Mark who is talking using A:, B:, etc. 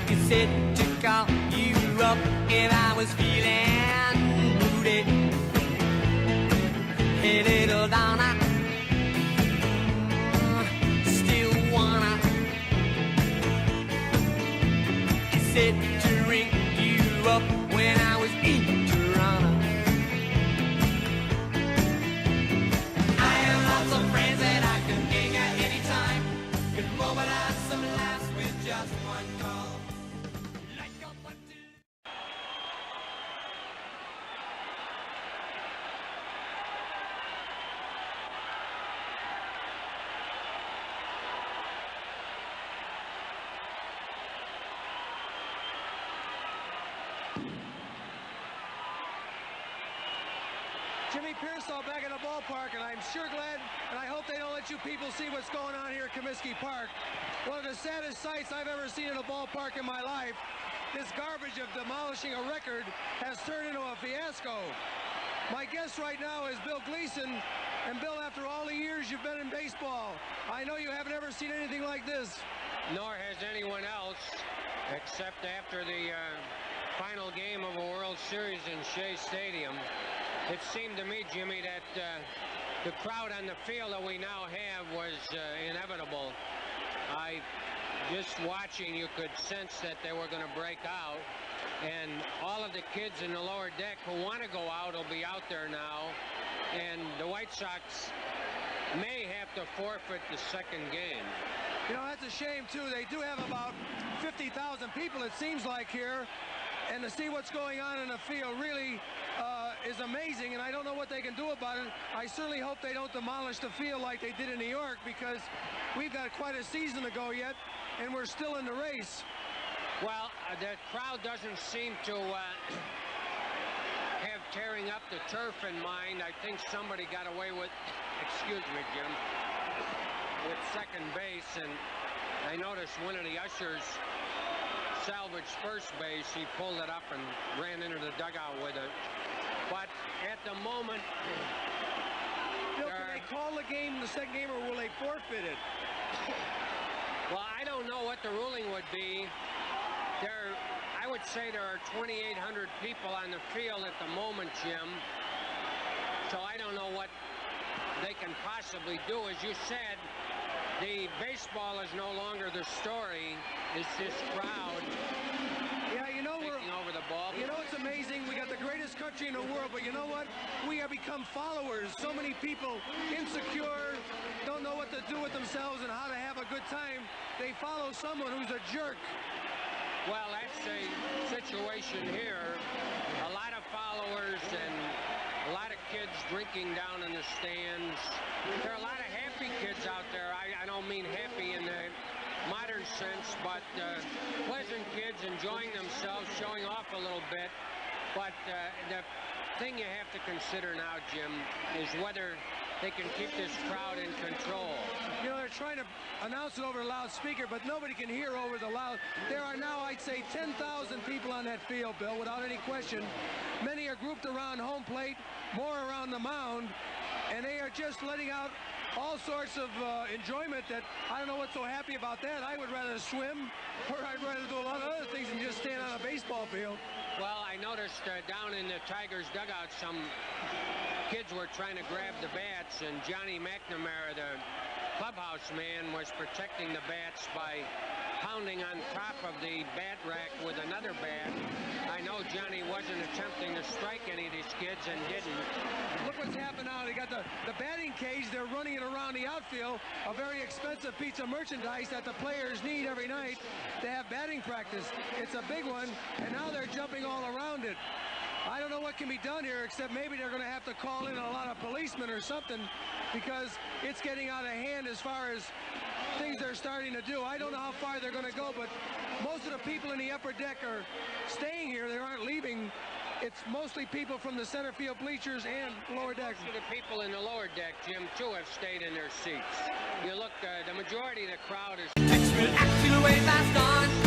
A: You said to call you up if I was feeling moody. Hey, little Donna, still wanna. You said to ring you up when I was in Toronto. I have lots of friends that I can gig at any time. Could mobilize some laughs with just one call. Like a button.
B: Jimmy Piersall back in the ballpark, and I'm sure glad, and I hope they don't let you people see what's going on here at Comiskey Park. One of the saddest sights I've ever seen in a ballpark in my life. This garbage of demolishing a record has turned into a fiasco. My guest right now is Bill Gleason, and Bill, after all the years you've been in baseball, I know you haven't ever seen anything like this.
C: Nor has anyone else, except after the final game of a World Series in Shea Stadium. It seemed to me, Jimmy, that the crowd on the field that we now have was inevitable. Just watching, you could sense that they were going to break out. And all of the kids in the lower deck who want to go out will be out there now. And the White Sox may have to forfeit the second game.
B: You know, that's a shame, too. They do have about 50,000 people, it seems like, here. And to see what's going on in the field really is amazing, and I don't know what they can do about it. I certainly hope they don't demolish the field like they did in New York, because we've got quite a season to go yet, and we're still in the race.
C: Well, the crowd doesn't seem to have tearing up the turf in mind. I think somebody got away with, excuse me, Jim, with second base, and I noticed one of the ushers salvaged first base. He pulled it up and ran into the dugout with it. But at the moment,
B: Bill, can they call the game, the second game, or will they forfeit it?
C: Well, I don't know what the ruling would be. I would say there are 2,800 people on the field at the moment, Jim. So I don't know what they can possibly do. As you said, the baseball is no longer the story. It's this crowd.
B: Yeah, you know,
C: taking over the ball.
B: You know, it's amazing. We got the greatest country in the world, but you know what? We have become followers. So many people insecure, don't know what to do with themselves and how to have a good time. They follow someone who's a jerk.
C: Well, that's a situation here. A lot of followers and a lot of kids drinking down in the stands. There are a lot of happy kids out there. I don't mean happy in the modern sense, but pleasant kids enjoying themselves, showing off a little bit. But the thing you have to consider now, Jim, is whether they can keep this crowd in control.
B: You know, they're trying to announce it over the loudspeaker, but nobody can hear over the loud. There are now, I'd say, 10,000 people on that field, Bill, without any question. Many are grouped around home plate, more around the mound, and they are just letting out all sorts of enjoyment that I don't know what's so happy about that. I would rather swim, or I'd rather do a lot of other things than just stand on a baseball field.
C: Well, I noticed down in the Tigers' dugout, some kids were trying to grab the bats, and Johnny McNamara, the clubhouse man, was protecting the bats by pounding on top of the bat rack with another bat. I know Johnny wasn't attempting to strike any of these kids and didn't.
B: Look what's happened now. They got the batting cage. They're running it around the outfield, a very expensive piece of merchandise that the players need every night to have batting practice. It's a big one, and now they're jumping all around it. I don't know what can be done here, except maybe they're going to have to call in a lot of policemen or something, because it's getting out of hand as far as things they're starting to do. I don't know how far they're going to go, but most of the people in the upper deck are staying here. They aren't leaving. It's mostly people from the center field bleachers and lower deck.
C: Most of the people in the lower deck, Jim, too, have stayed in their seats. You look, the majority of the crowd is...
A: Will act way fast on.